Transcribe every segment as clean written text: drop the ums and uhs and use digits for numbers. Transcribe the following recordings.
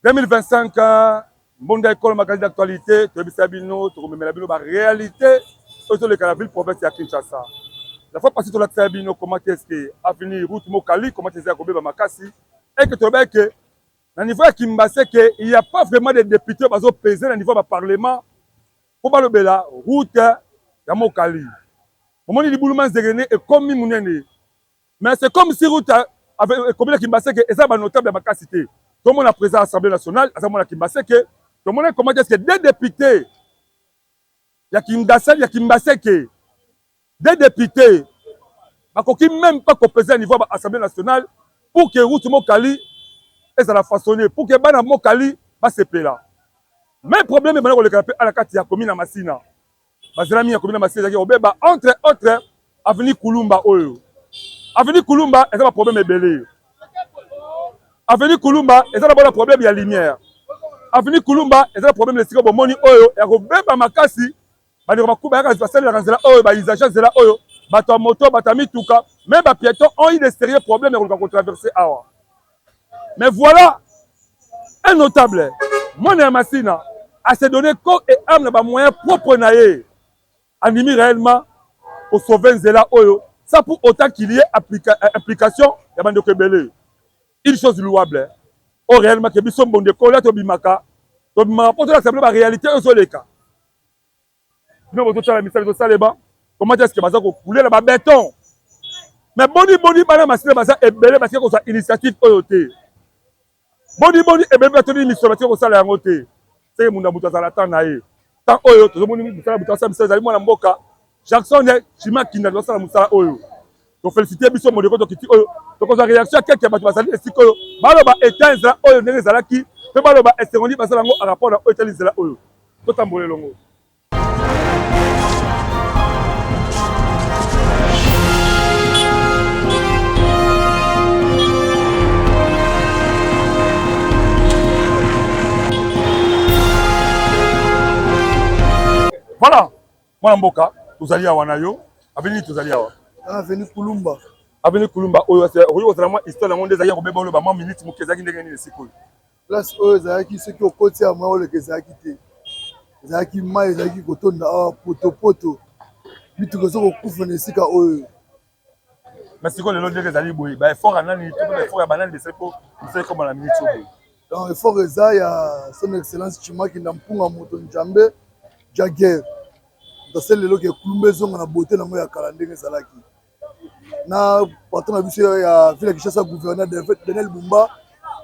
2025, monde école magazine d'actualité, Tobisabino, Tokomemelabino, la réalité, autour de la ville province de Kinshasa. La fois passée, tu as dit comment est-ce que avenir route Mokali, comment est-ce que Kobe Makassi, et que tu as que, au niveau de Kimbase, il n'y a pas vraiment de députés qui ont pesé au niveau du Parlement pour pas le bela route de Mokali. Au moment où les boulements de est comme Mounene. Mais c'est comme si route avec Kobe Kimbase, et ça va notable de Makassi. Tout le monde a présent à l'Assemblée nationale, à Zamona Kimbase, tout le monde a comment est-ce que des députés, il y a Kimbase, des députés, qui même pas pesé au niveau de l'Assemblée nationale pour que route Mokali et ça la façonné, pour que Bana Mokali va se payer là. Mais le problème est que à la carte, il y a commune à Massina. Bazilami, il y a commune à Massina, entre autres, avenue Kulumba. Avenue Kulumba, il y a un problème belé. Avenue Kulumba, il y a un problème de lumière. Avenue Kulumba, il y a un problème de sécurité. Il y a un problème de Makassi. Il y a un problème de bato moto, bato mituka, même les piétons ont eu des sérieux problèmes de traverser Awa. Mais voilà un notable. Mon Massina a se donné corps et âme dans les moyens propres animer réellement pour sauver Zela Oyo. Ça pour autant qu'il y ait application de Bando Kebele. Une chose louable. Or réellement que Bisson Bonde Kola Tobimaka, Tobimaka pour la réalité aux Oleka. Nous avons tout la message de Saleba. Comment est-ce que vous avez coulé le béton? Mais boni, madame Massina est belé parce que vous avez initiative OYOT. Boni, et bien, vous avez une mission parce que vous avez un côté. C'est que vous avez un temps naïe. Tant Oyo, tout le monde vous avez un message à moi, Mboka. Jackson, Chima, qui n'a pas de message Oyo. Donc, félicitez Bisson, mon décor, qui Oyo. Donc, on a réaction à quelqu'un qui va saluer, c'est que Baloba éteint Oyo, n'est pas qui. Mais Baloba est secondi parce que à rapport à Oyo. Tout en bolé longo. Voilà, moi Mboka, vous allez à Wanayo, avenue vous allez à avenue Kulumba. Avenue Kulumba, c'est vraiment histoire de monde des ailleurs, on va minute pour que ça n'ait pas de place Zaki, ceux qui ont côté à moi, le Zaki, Zaki, Maï, Zaki, Kotonda, Poto, puis tout ça, on couvre les Sika. Mais c'est quoi le nom des alliés, il faut un an, il faut un banane de ces pots, vous savez comment la minute. Donc, il faut que ça, il y a son excellence Chima qui n'a pas un moto Njambe, Jagger. Dans celle là qui est Kulumbezo, on a beauté dans le calendrier Salaki. Na patron a vu il y a ville qui chasse gouverneur Daniel Bumba,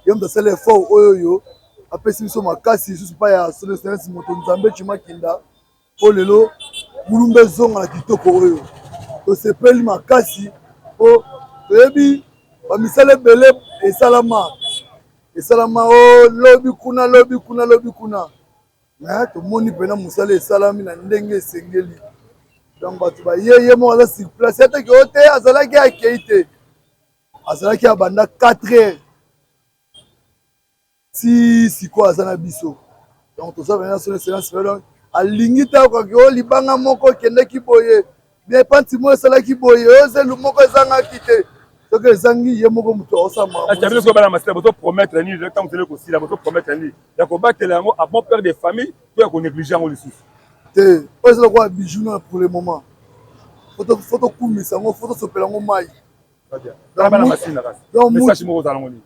il y a dans celle fort Oyo, après si nous makasi, je sais pas il y a son excellence moto Njambe Chima Kinda, pour le lot Kulumbezo on a kitoko Oyo. Donc c'est peli makasi, oh, ebi, ba misale belé et salama. Et salama oh lobby kuna. Mais tout le monde peut nous salami na ndenge sengeli. Donc batu ba ye mo ala sur place c'était que hôtel azalaki a keite. Azalaki a banda 4 heures. Si quoi azana biso. Donc tout ça venant sur le silence donc alingi ta ko ke libanga moko kende ki boye. Bien panti mo salaki boye ozelu moko zanga kite. Donc ezangi ye moko muto osama. Tu as vu que bana masela boto promettre ni le temps que le aussi la boto promettre ni. Ya ko battre yango à bon père de famille, tu ko négliger en dessus. Te, on se quoi bijou pour le moment. Photo koumi sango, photo sopela ngo mai. Très bien. Bana masina ras. Donc message mo za ngoni.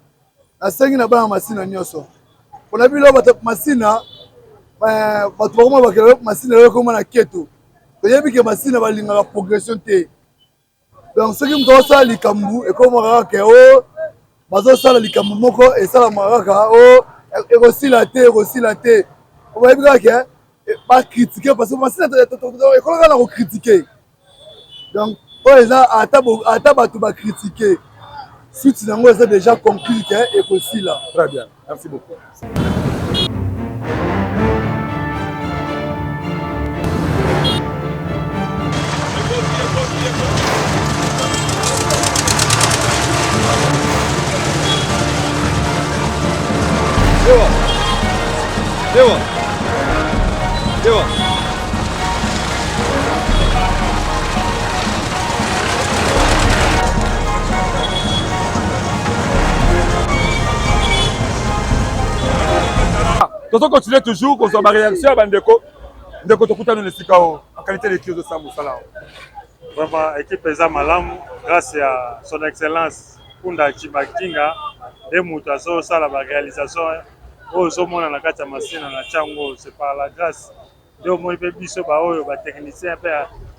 Na sengi na bana masina nyoso. On a vu là bata masina bato bakoma bakela masina yo koma na keto. Toyebi ke masina balinga la progression te. Donc ce qui me doit ça likambu et comme raka o bazo sala likambu moko et sala maraka o et aussi la te. On va dire que pas critiquer parce que masina et quand on a critiquer. Donc pour les ata bato ba critiquer. Suite nango c'est déjà compris que et aussi là. Très bien. Merci beaucoup. Dewa. Nous continuer toujours qu'on soit ma réaction à Bandeko. Ndeko tokutana na sikao en qualité de kios de Samou Salah. Vraiment équipe eza malamu grâce à son excellence Kunda Chibakinga et Moutaso sala ba réalisation au zomona na kati ya masina na chango c'est par la grâce de moi pe biso ba oyo ba technicien pe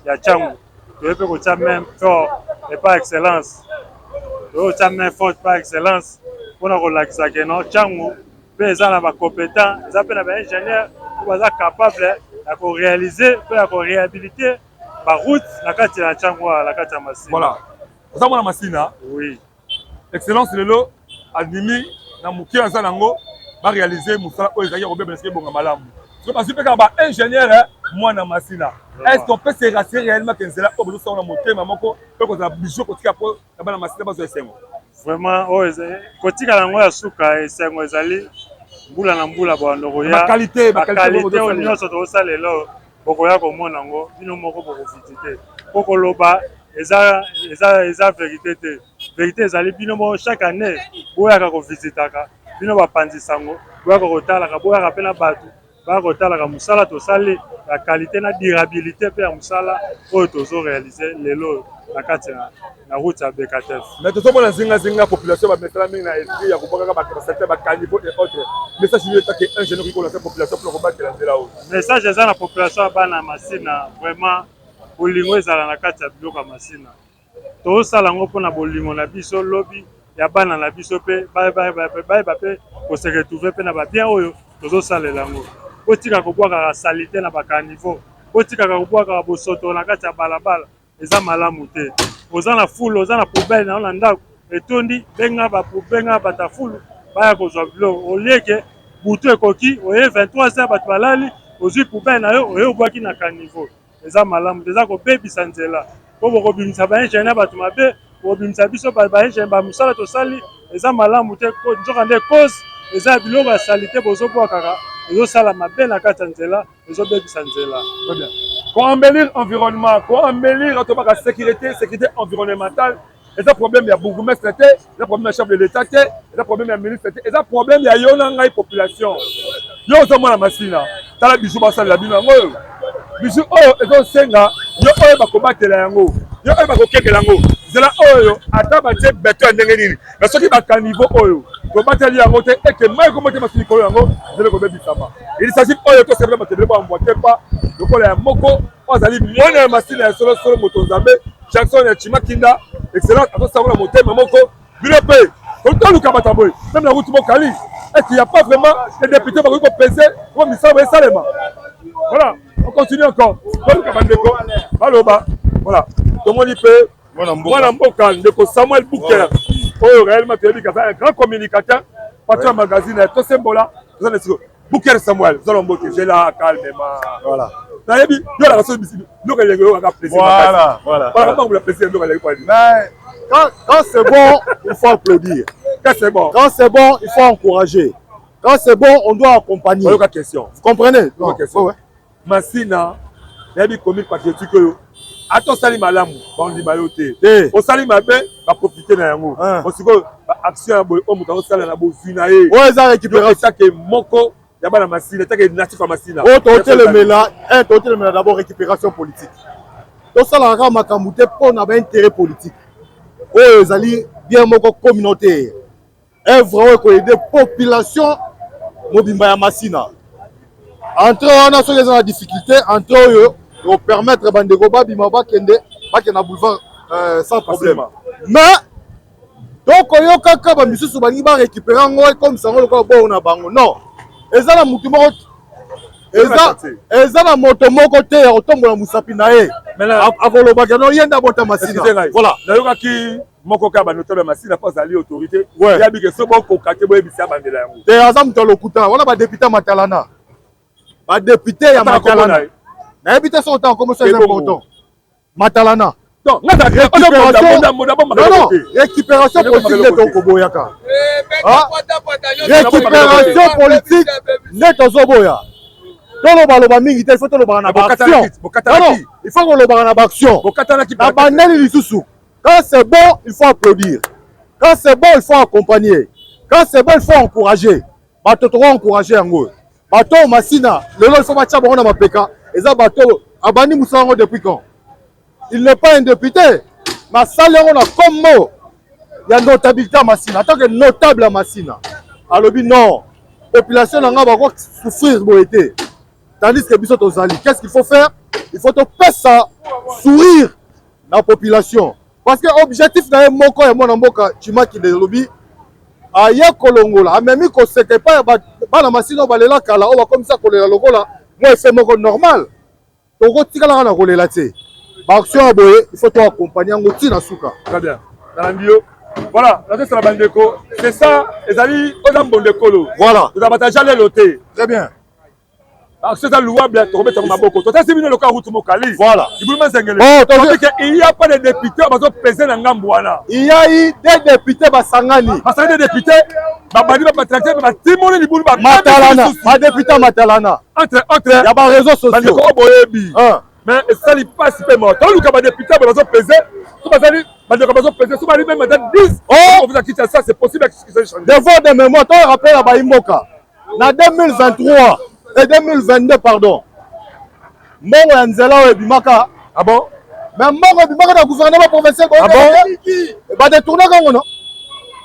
ya chango to pe ko ta même fort et par excellence to ta même fort par excellence pour na relaxer que non chango pe eza na ba compétent eza pe na ba ingénieur ou ba capable à réaliser pe à réhabiliter la route la carte la chango la carte ya masina. Voilà. Ça mon masina. Oui. Excellence lelo adimi na muki anza nango ba réaliser musala o ezaki robé benske bonga malamu. Parce que quand ba ingénieur moi na masina. Est-ce qu'on peut se rassurer réellement que c'est là au bout de son motema moko pe ko za bijou ko tika po na ba na masina ba zo esengo. Vraiment o ko tika nango ya suka esengo ezali mbula na mbula ba ndoko ya qualité o nyonso to salelo bokoya komona ngo bino moko bokofitite kokoloba eza vérité te vérité ezali bino mo chaque année boyaka kovisitaka bino bapanzisango boyaka kotalaka boyaka mpe na bato boyaka kotalaka mosala tosali la qualité na durabilité mpe ya mosala oyo tozoréalise lelo na kati na route ya BKTF. Mais tozomona zinga population bamesala mingi na esprit ya kobwakaka basecteur bakaniveau et autres message nini etaki ingénieur koki kolancer population pour kobatela nzela oyo message eza na population ya bana ya masina vraiment bolingo ezala na kati ya biloko ya masina tozosala yango mpona bolingo na biso lobi ya bana na biso mpe bayeba mpe kose retrouve mpe na babien oyo tozosalela yango otikaka kobwakaka salite na bakaniveau otikaka kobwakaka bosoto na kati ya balabala eza malamu te oza na fulu oza na poubele na yo na ndako etondi benga bata fulu baya kozwa biloko olieke butu ekoki oye 23h bato balali ozwi poubele na yo oye obwaki na kaniveau eza malamu te eza kobebisa nzela po bokobimisa baingénieur bato mabe bokobimisa biso baingénieur bamosala tosali eza malamu te nzoka nde cause eza ya biloko ya salite bozobwakaka ezosala mabe na kati ya nzela ezobebisa nzela. Pour embellir l'environnement, pour embellir la sécurité environnementale, il y a un problème, il y a beaucoup de il y a un problème de chef de l'État, il y a un problème de ministre, il y a un problème de la population. Il y a un machine, il y a un bijou, il y a un bijou, il y a un senga, il y a un combat, il y a un c'est là oyo atabate beto ndengeni mais soki ba niveau oyo ko bateli yango te et que mai ko mote masini ko yango dele ko bebisama il s'agit oyo to c'est vraiment te ba emboîter pas lokola ya moko ozali mona masini ya solo moto nzambe Jackson ya Chimakinda excellent ato savona motema moko bilepe ko to luka bataboy même la route mokali et qu'il y a pas vraiment des députés qui vont peser comme ça va salema voilà on continue encore ko luka bandeko baloba voilà tout le monde peut Voilà Mboka, Ndeko Samuel Bouker. Oh, réellement, tu as dit qu'il y a un grand communicateur. Patron magazine, tout ce symbole-là. Bouker Samuel, nous allons Mboka. J'ai là, calmement. Voilà. Voilà. Quand c'est bon, il faut applaudir. Quand c'est bon. Quand c'est bon, il faut encourager. Quand c'est bon, on doit accompagner. Vous comprenez? Non. Ouais. Massina, il y a des comiques patriotiques. Attends, sali malamu, on dit mayoté. On sali mabe, va profiter na yango. On se go action boy, on mutaho sala na bozina e. Ouais, ça récupérer ça que moko, ya ba na masina, ça que natif à masina. Oh, toté le mela, toté le mela d'abord récupération politique. To sala ka makamute pour na ba intérêt politique. Oh, ezali bien moko communautaire. Œuvre ko aider population mobimba ya masina. Entre on a sur les difficultés, entre eux pour permettre bandeko babima bakende bakena boulevard sans problème. Mais donc oyo kaka ba misusu bangi ba récupérer ngo comme ça ngolo ko bo na bango non. Eza na mutu moko eza na moto moko te ya otombola musapi na ye. Akoloba keno yenda bota masina. Voilà. Na yoka ki moko ka ba notable masina pas ali autorité. Ya bi ke so boko kake boye bisa bandela yango. Te azam to lokuta wala ba député Matalana. Ba député ya Matalana. N'habitez son temps comme c'est important. Matalana. Non, récupération politique de Tokoboyaka. Récupération politique de Tozoboya. Dans le baloba mingi, il faut que le baloba action. Non, il faut que le baloba action. La banane l'issoussou. Quand c'est bon, il faut applaudir. Quand c'est bon, il faut accompagner. Quand c'est bon, il faut encourager. Bah, tu encourager en gros. bato Masina lelo il faut batia bango na mapeka eza bato abandi musango depuis quand il n'est pas un député mais sali yango na kombo ya notabilité à Masina en tant que notable à Masina alobi non population nanga bako souffrir boité tandis que biso tozali qu'est-ce qu'il faut faire il faut te pesa sourire la population parce que objectif na moko ya mwana mboka Tshimaki de lobi aya kolongola amemi ko seke pa bana Masina balela kala o ba comme ça kolela lokola moi c'est moko normal toko tikala na kolela te ba action aboye il faut to accompagner ngo tina suka très bien Nalambio voilà la tête la bandeko c'est ça ezali odambo ndekolo voilà vous avez déjà les lotés très bien c'est ça louable to remettre maboko to tasi bino loka route mokali voilà ibuluma sengele oh parce que il y a pas de députés bazo peser na ngambo wana il y a eu des députés basangani parce que des députés babadi ba tracter ba timoni libulu ba Matalana ba député Matalana entre ya ba réseaux sociaux bandeko boyebi mais ça li passe pe mo to luka ba député bazo peser to bazali bandeko bazo peser so bali même dans 10 on vous a quitté ça c'est possible que ça change devant de mémoire to rappelle à Baïmoka na 2023 et 2022 pardon mbongo ya nzela oyo ebimaka ah bon mais mbongo ebimaka na gouvernement provincial ah bon badetourne kango no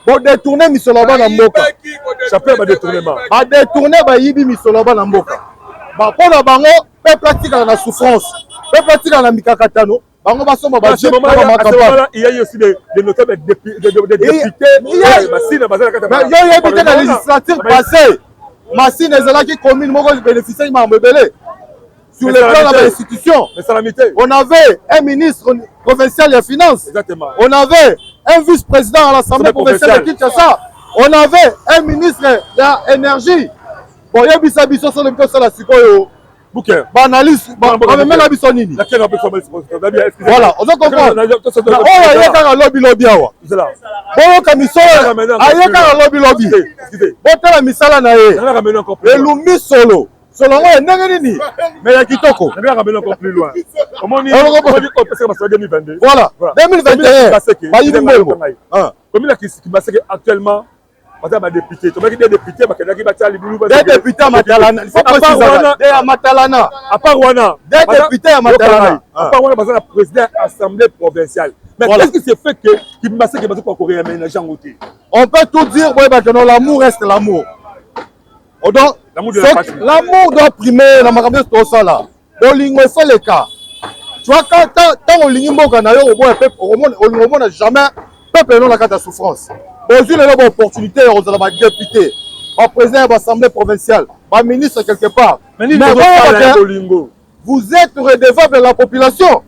bodetourne misolo ya bana mboka chapeau ba détournement badetourne bayibi misolo ya bana mboka mpo na bango peuple atikala na souffrance peuple atikala na mikakatano bango basomba il y a eu aussi des notables des députés Masina bazala kata mais yo yebi te na législature passée Masina ezalaki commune moko bénéficier ma mbebele sur le plan de l'institution. On avait un ministre provincial des finances. Exactement. On avait un vice-président à l'Assemblée provinciale de Kinshasa. On avait un ministre de l'énergie. Bon, il y a bisa biso sur le plan de la sikoyo. Bouquet. Analyse. Même la biso nini. Voilà. On doit comprendre. Oh, il y a un lobby awa. Bon, comme il y a un lobby. Bon, tu as mis ça là naé. Le lumi solo. Selon moi, il mais il y a Kitoko. On va encore plus loin. Voilà. 2021. Comme il a actuellement, madame député, des députés, des députés à Matalana. Il faut préciser. Des à Matalana. À part Wana. Des députés à Matalana. À part Wana, parce que président de l'Assemblée provinciale. Mais qu'est-ce qui s'est fait que Kimbasé qui va encore réaménager en côté? On peut tout dire, que l'amour reste l'amour. Donc, l'amour doit primer la makambo de ça là. Bolingo c'est le cas. Tu vois quand Olingo Ganayo on n'a jamais peuple non la carte de souffrance. Aujourd'hui il y a une opportunité aux députés, au président de l'Assemblée provinciale, au ministre quelque part. Mais vous êtes redevable de la population.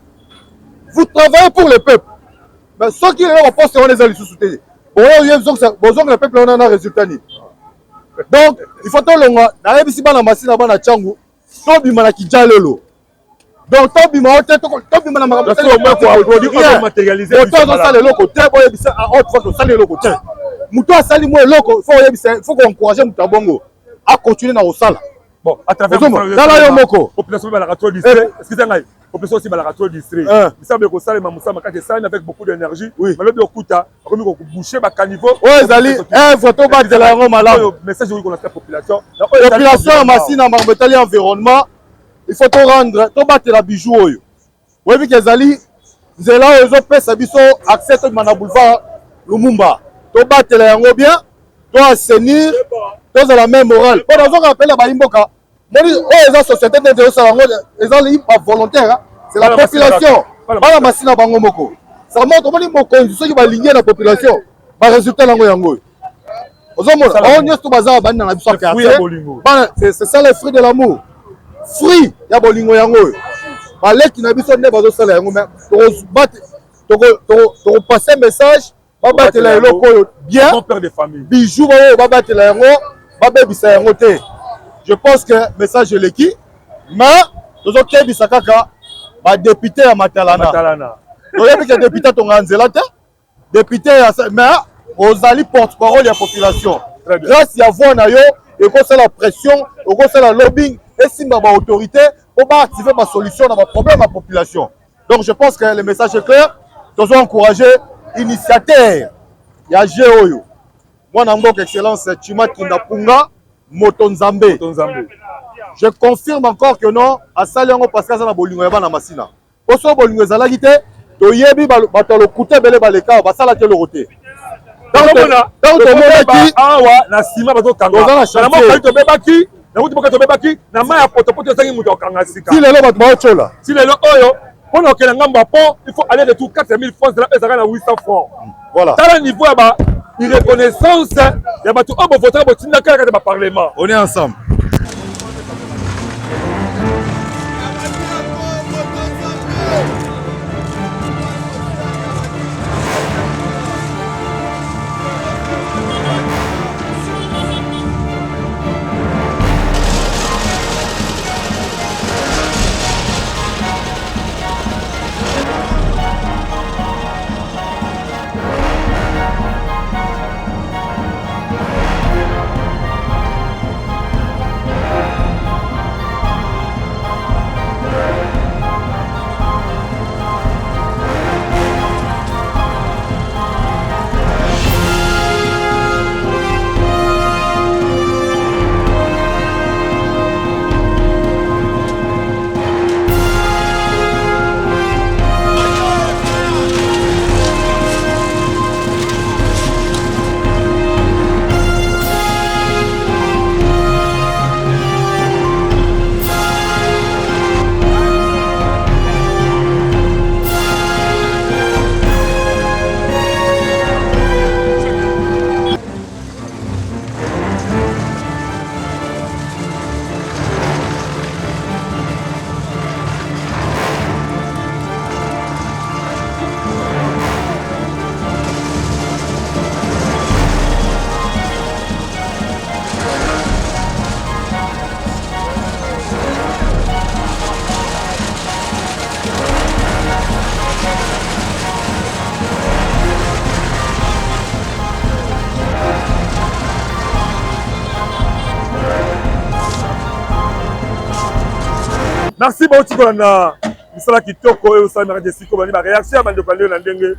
Vous travaillez pour le peuple. Mais ceux qui ont posté on les a sous-soutenus. Bon, le peuple on a un résultat. Donc, il faut que nous na masina bana changu to bima na kijalelo. Donc to bima na makambo pour matérialiser ça le loko te boye bisa a haute fois ça le loko te. Muto asali mo loko faut qu'on encourager mutabongo à continuer na osala. Bon, à travers la yomoko population ba la distrait. Excusez-moi. Population aussi ba la distrait. Il semble que ça les mamoussa makate ça avec beaucoup d'énergie. Mais le okuta comme ko boucher ba caniveau. Ouais, zali photo ba de la malade. Message qu'on a la population. Population masina marmetali environnement. Il faut to rendre to battre la bijou oyo. Ouais bi kezali nzela ozo pesa biso accès to mana boulevard Lumumba. To battre la yango bien, to assainir, to la même morale. Pour nous rappeler ba imboka. Les sociétés de volontaire, c'est la population. Pas la machine à Bangomoko. Ça montre que ceux qui vont aligner la population, va résulter dans le c'est ça le fruit de l'amour. Fruit, il y a bolingo yango. Balé qui n'a pas besoin de bazo yango mais to passer un message, va battre la loko bien. Père de famille. Bijou va battre la yango, va bébisa yango te. Je pense que le message est l'équipe, mais nous avons dit que député à Matalana. Nous avons dit que député à Nzela, député mais aux alliés porte-parole de la population. Grâce à vous, et que la pression, et que la lobbying, et si nous avons autorité, on va activer ma solution dans le problème de la population. Donc je pense que le message est clair. Nous avons encouragé l'initiateur. Il y a Géoyo. Moi, je suis excellence Tshimaki Ndapunga. Motonzambe. Je confirme encore que non, à Saliango parce que ça na bolingo yaba na masina. Oso bolingo ezalaki te, to yebi bato lo kuté belé baleka ba sala te le roté. Donc to monaki awa na sima bato kanga. Na mo kali to bebaki, na kuti boka to bebaki, na ma ya potopoto sangi muto kanga sika. Si lelo bato ba chola. Si lelo oyo, pour na kela ngamba pont, il faut aller de tout 4000 francs de la ezaka na 800 francs. Voilà. Tala niveau ya ba reconnaissance ya bato obo voter bo tinda kaka ba parlement. On est ensemble. Merci beaucoup kolanda misala kitoko et osala na siko bani ba réaction ya bande kolanda na ndenge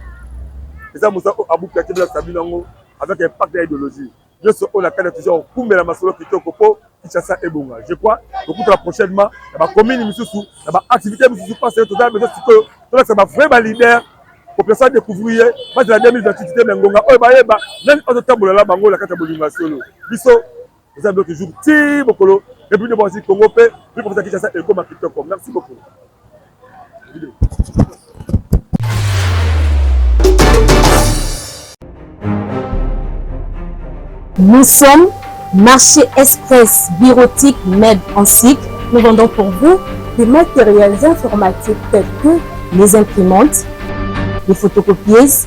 eza musa abuka kebela sabina ngo avec impact idéologie je suis on a quand toujours kumbela masolo kitoko po Kinshasa ebonga je crois beaucoup la prochainement ba commune misusu ba activité misusu passer tout ça mais siko to la ba vrai ba leader pour personne découvrir pas de la 2028 mengonga o ba yeba même on tambola la bango la kata bolinga solo biso vous avez toujours ti bokolo et puis de voir si Congo peut puis pour ça que ça est comme un kitoko. Merci beaucoup. Nous sommes Marché Express Bureautique MED en cycle. Nous vendons pour vous des matériels informatiques tels que les imprimantes, les photocopieuses,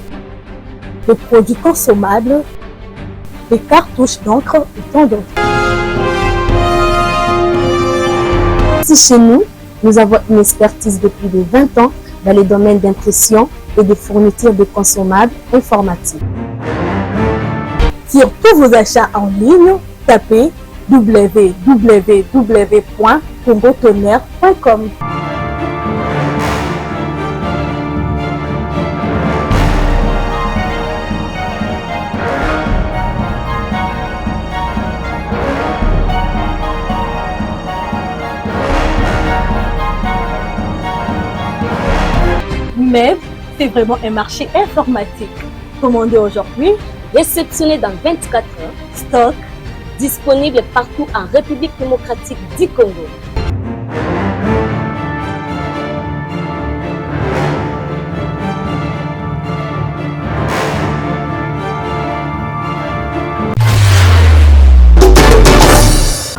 les produits consommables, les cartouches d'encre et tant d'autres. Ici chez nous, nous avons une expertise de plus de 20 ans dans les domaines d'impression et de fourniture de consommables informatiques. Sur tous vos achats en ligne, tapez www.congotonnerre.com. Mais c'est vraiment un marché informatique. Commandez aujourd'hui, réceptionné dans 24 heures, stock disponible partout en République démocratique du Congo.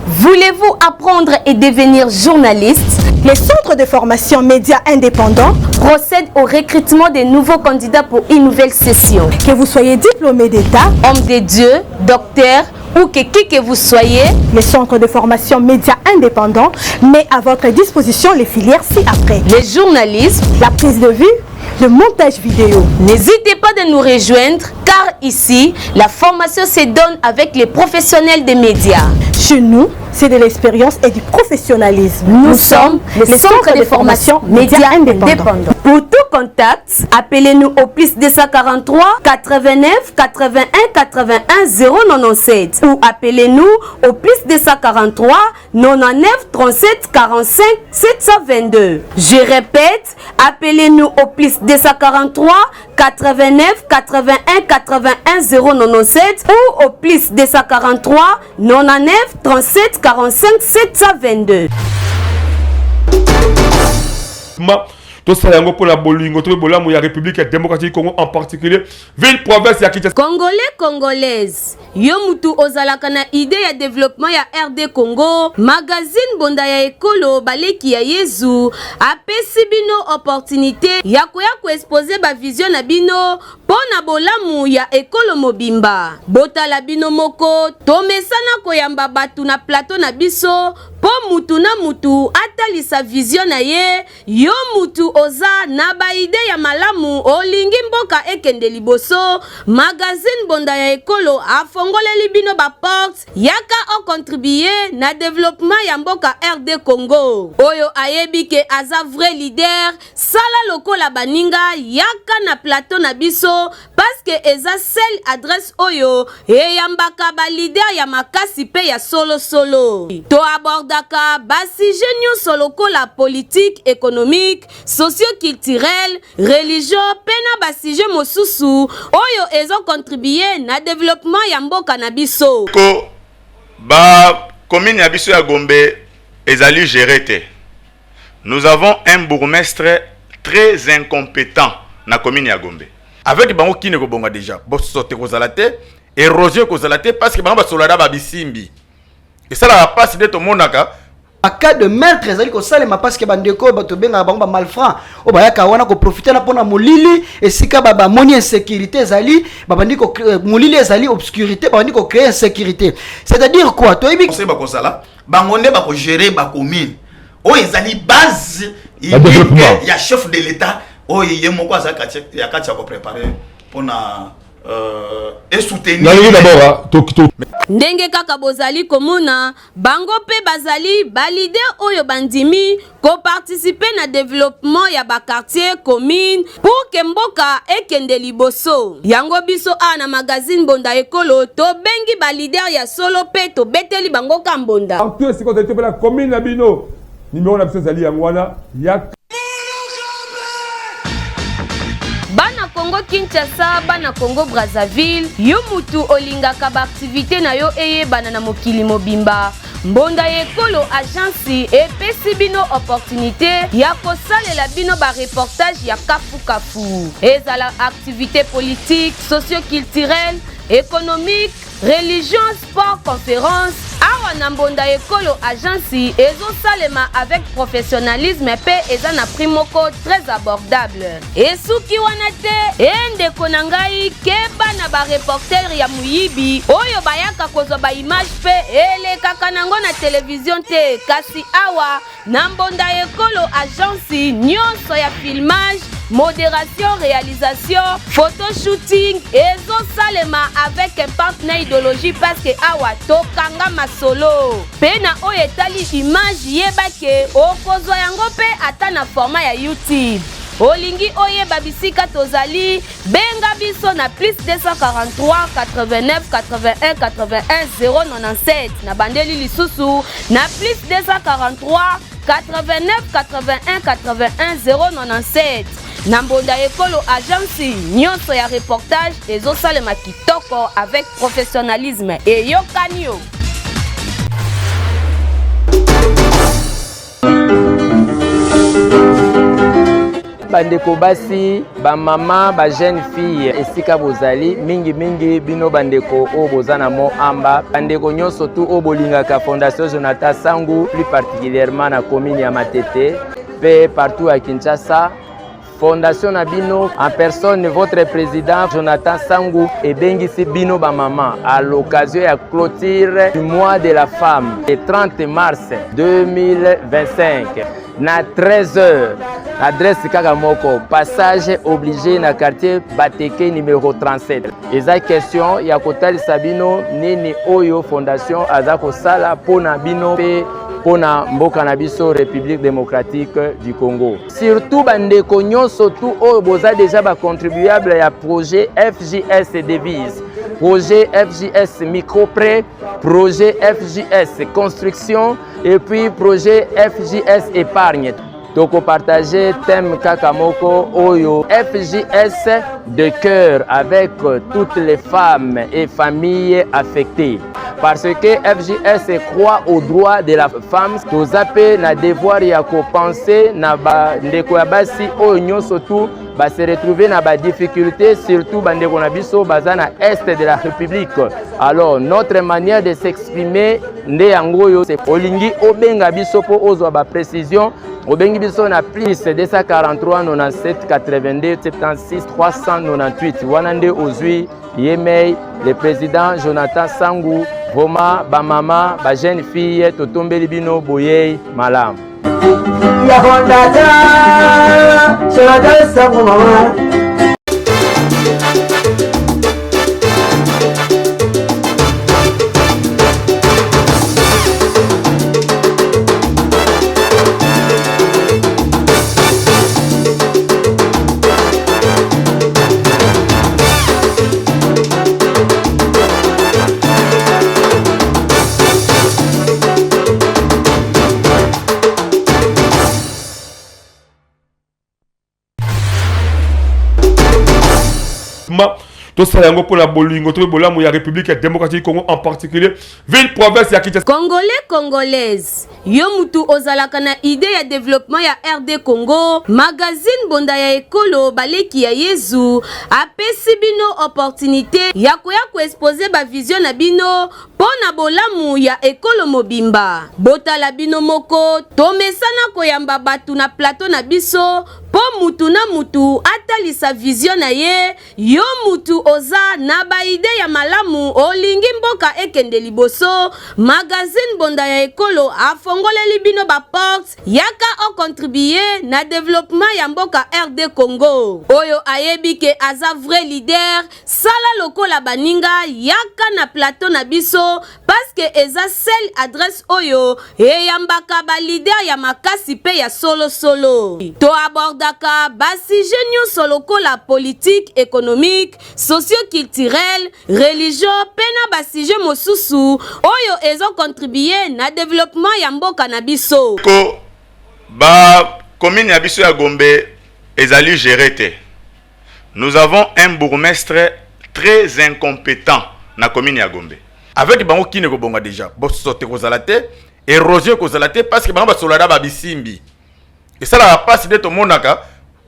Voulez-vous apprendre et devenir journaliste? Les centres de formation médias indépendants procèdent au recrutement des nouveaux candidats pour une nouvelle session. Que vous soyez diplômé d'État, homme de Dieu, docteur ou qui que vous soyez, les centres de formation médias indépendants met à votre disposition les filières ci-après. Les journalistes, la prise de vue, le montage vidéo. N'hésitez pas de nous rejoindre car ici, la formation se donne avec les professionnels des médias. Chez nous, c'est de l'expérience et du professionnalisme. Nous sommes les centres de formation médias indépendants. Pour tout contacts, appelez-nous au plus 243 89 81 81 097 ou appelez-nous au plus 243 99 37 45 722. Je répète, appelez-nous au plus 243 89 81 81 097 ou au plus 243 99 37 45 722. Tout ça yango pour la bolingo, tout le monde la République démocratique du Congo en particulier, ville province ya Kinshasa. Congolais, Congolaises, yo mutu ozalaka na idée ya développement ya RD Congo, magazine bonda ya ekolo baleki ya Yezu, apesi bino opportunité ya koya exposer ba vision na bino pona bolamu ya ekolo mobimba. Botala bino moko, tomesana koyamba batu na plateau na biso, po mutu na mutu atalisa vision na ye, yo mutu oza na ba ide ya malamu olingi mboka ekende liboso, magazine bonda ya ekolo afongoleli bino ba porte yaka o contribuer na développement ya mboka RD Congo. Oyo ayebi ke aza vrai leader, sala lokola baninga yaka na plateau na biso parce que eza seule adresse oyo eyambaka ba leader ya makasi pe ya solo solo. To abordaka basi nyonso lokola politique, économique, socio-culturel, religion, pena basije mosusu oyo ezo contribuer na développement ya mboka na biso. Ko ba commune ya biso ya Gombe ezali géré. Nous avons un bourgmestre très incompétent na commune ya Gombe. Avec bango qui ne kobonga déjà. Bo sote ko zalate, érosion ko zalate parce que bango ba solada ba bisimbi. Et ça la passe de to monaka. En cas de meurtre, ezali ko salema parce que bandeko bato benga bango ba malfrant o ba yaka wana ko profiter na pona molili esika ba moni insécurité ezali ba bandiko molili ezali obscurité ba bandiko créer insécurité. C'est-à-dire quoi? To yebi conseil ba ko sala, bango ne ba ko gérer ba commune. O ezali base ya chef de l'état o yé moko azaka ya katia ko préparer pona et soutenir ndenge kaka bozali komona bango pe bazali balide oyo bandimi ko participer na développement ya ba quartier commune pour que mboka ekende liboso. Yango biso ana magazine bonda ekolo to bengi balide ya solo pe to beteli bango kambonda. En tout ce qu'on a été pour la commune na bino numéro na biso zali yangwana ya Bana Congo Kinshasa, bana Congo Brazzaville, yo mutu olingaka ba activité na yo eye bana na mokili mobimba. Mbonda ekolo agence epesi bino opportunité ya kosalela bino ba reportage ya kafu kafu. Ezala activité politique, socio-culturelle, économique, religion, sport, conférence. Awa na mbonda ekolo agence ezo salema avec professionnalisme pe eza na prix moko très abordable. Esuki wana te ende konangai keba na ba reporter ya muyibi oyo bayaka kozwa ba image pe elekaka nango na télévision te kasi awa na mbonda ekolo agence nyonso ya filmage, modération, réalisation, photoshooting ezo salema avec un partenaire idéologie parce que awa tokanga masolo pena oyo etali image yebake okozwa yango pe ata na format ya YouTube. Olingi oyeba bisika tozali benga biso na plus 243 89 81 81 097 na bandeli lisusu na plus 243 89 81 81 097 na mbonda ekolo agence nyonso ya reportage ezosalema kitoko avec professionnalisme et yokanio. Bandeko basi, ba mama, ba jeune fille, esika bozali, mingi bino bandeko o bozana mo amba, bandeko nyonso tu o bolingaka Fondation Jonathan Sangu, plus particulièrement na commune ya Matete, pe partout à Kinshasa. Fondation Nabino, en personne, votre président Jonathan Sangu et Bengisi Bino Bamama à l'occasion de la clôture du mois de la femme, le 30 mars 2025. na 13h. Adresse Kakamoko, passage obligé na quartier Bateke numéro 37. Eza question ya kotali sabino nini oyo fondation azako sala pona bino pe pona mboka na biso République démocratique du Congo. Surtout bandeko nyonso tout oyo boza déjà ba contribuable ya projet FJS devise. Projet FJS micro-prêt, projet FJS construction et puis projet FJS épargne. Toko partager thème Kakamoko Oyo FJS de cœur avec toutes les femmes et familles affectées. Parce que FJS croit aux droits de la femme. Tozape na devoir ya ko penser na ba ndeko ya basi oyo nyonso tout ba se retrouver na ba difficulté surtout bandeko na biso bazana est de la République. Alors notre manière de s'exprimer nde yango yo c'est olingi obenga biso po ozwa ba précision obengi biso na plus 243 97 82 76 398 wana nde ozwi yemei le président Jonathan Sangou Voma ba mama ba jeune fille totombeli bino boyei malam ya fondata Jonathan Sangou mama. Tout ça yango pour la bolingo tout bolamu ya République démocratique du Congo en particulier ville province ya Kinshasa. Congolais congolaise yo mutu ozalaka na idée ya développement ya RD Congo magazine bonda ya ekolo baleki ya Yezu apesi bino opportunité ya koya ko exposer ba vision na bino pona bolamu ya ekolo mobimba botala bino moko tomesana koyamba batu na plateau na biso po mutu na mutu atalisa vision na ye yo mutu oza na ba ide ya malamu olingi mboka ekende liboso magazine bonda ya ekolo afongoleli bino ba porte yaka o contribuer na développement ya mboka RD Congo oyo ayebike aza vrai leader sala lokola baninga yaka na plateau na biso parce que eza seule adresse oyo eyambaka ba leader ya makasi pe ya solo solo to abordaka basi nyonso lokola politique économique socio-culturel religion pena basije mosusu oyo ezo contribuer na développement ya mboka na biso ko ba commune ya biso ya Gombe ezali géré. Nous avons un bourgmestre très incompétent na commune ya Gombe avec bango kine ko bonga déjà bo sote ko zalate érosion ko zalate parce que bango ba solada ba bisimbi et ça la passe de to monaka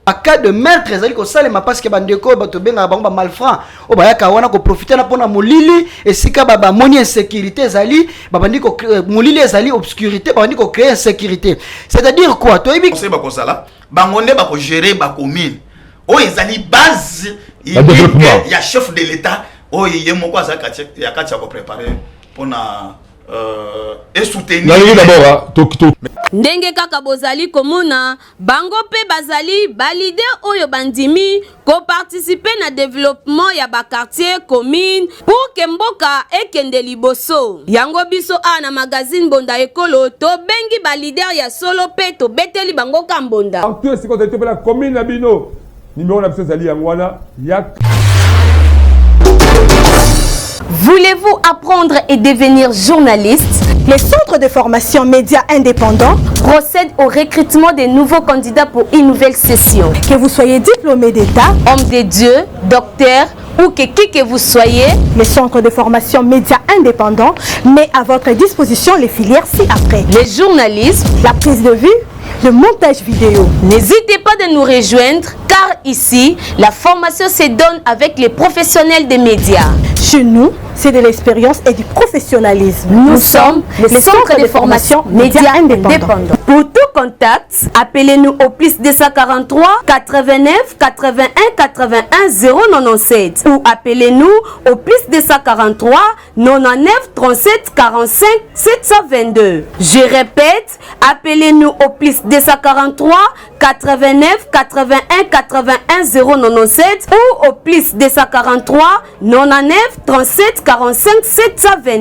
a cas de maître ezali ko salema parce que bandeko bato benga bango ba malfrant o ba yaka wana ko profiter na pona molili esika ba moni insécurité ezali ba bandiko molili ezali obscurité ba bandiko créer insécurité c'est-à-dire quoi to ibi conseil ba ko sala bango ne ba ko gérer ba commune o ezali base ya chef de l'état o yé moko azaka ya katia ko préparer pona et soutenir ndenge kaka bozali komona bango pe bazali balide oyo bandimi ko participer na développement ya ba quartier commune pour que mboka ekende liboso yango biso ana magazine bonda ekolo to bengi balide ya solo pe to beteli bango kambonda tout ce qu'on a été la commune na bino numéro na biso zali yangwana yak. Voulez-vous apprendre et devenir journaliste? Les centres de formation médias indépendants procèdent au recrutement des nouveaux candidats pour une nouvelle session. Que vous soyez diplômé d'État, homme de Dieu, docteur ou qui que vous soyez, les centres de formation médias indépendants met à votre disposition les filières ci-après. Les journalistes, la prise de vue, le montage vidéo. N'hésitez pas de nous rejoindre car ici, la formation se donne avec les professionnels des médias. Chez nous, c'est de l'expérience et du professionnalisme. Nous sommes les centres de formation médias indépendants. Pour tout contact, appelez-nous au plus 243 89 81 81 097 ou appelez-nous au plus 243 99 37 45 722. Je répète, appelez-nous au plus 243 89 81 81 097 ou au plus 243 99 37 45 722.